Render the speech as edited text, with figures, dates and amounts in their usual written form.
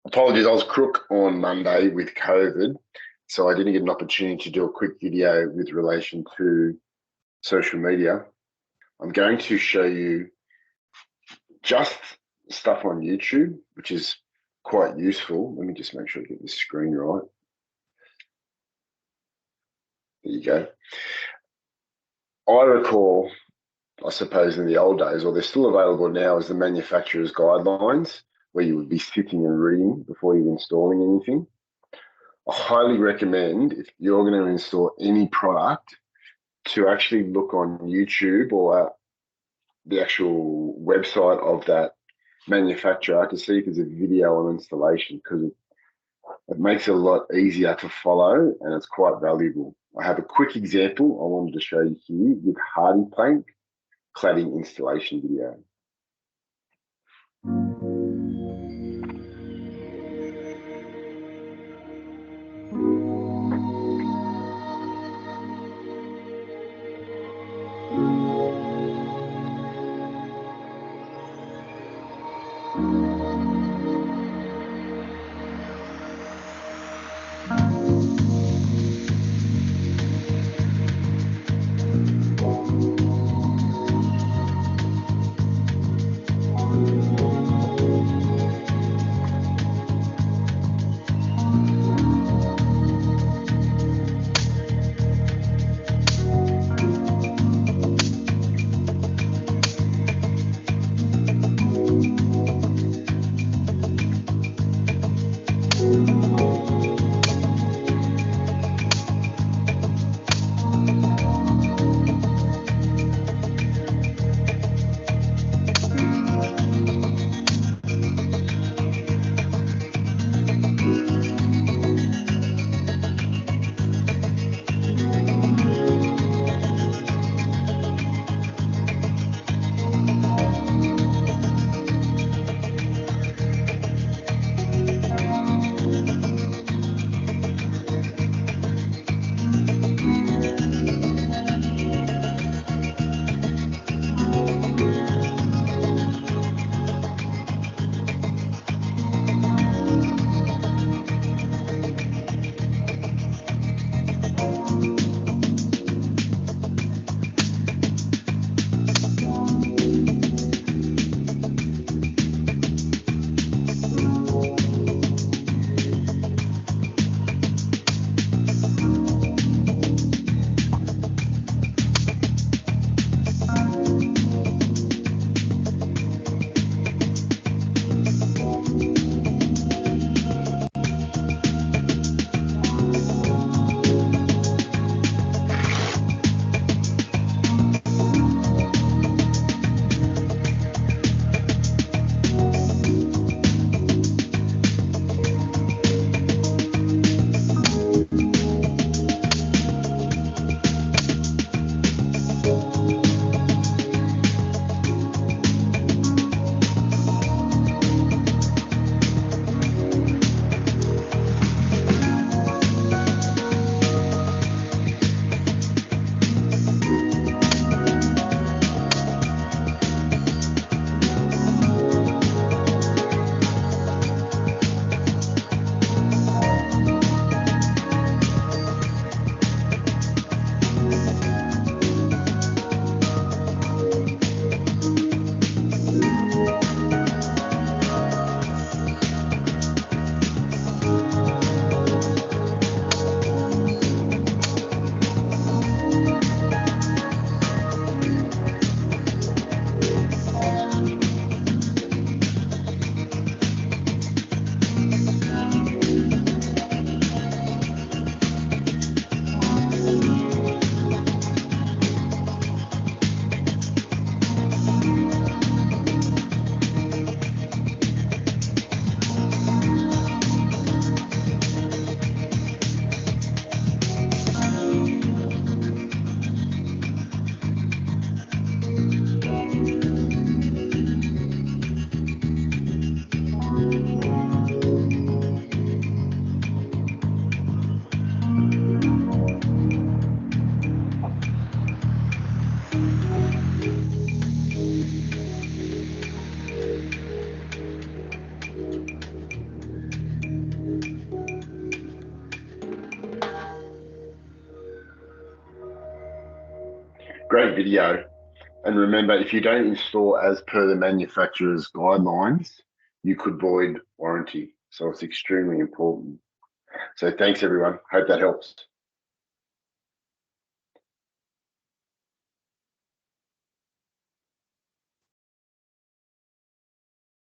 Apologies, I was crook on Monday with COVID, so I didn't get an opportunity to do a quick video with relation to social media. I'm going to show you just stuff on YouTube, which is quite useful. Let me just make sure I get this screen right. There you go. I recall, I suppose in the old days, or they're still available now, as the manufacturer's guidelines, where you would be sitting and reading before you're installing anything. I highly recommend, if you're going to install any product, to actually look on YouTube or the actual website of that manufacturer to see if there's a video on installation, because it makes it a lot easier to follow and it's quite valuable. I have a quick example I wanted to show you here with hardy plank cladding installation video. Great video. And remember, if you don't install as per the manufacturer's guidelines, you could void warranty. So it's extremely important. So thanks, everyone. Hope that helps.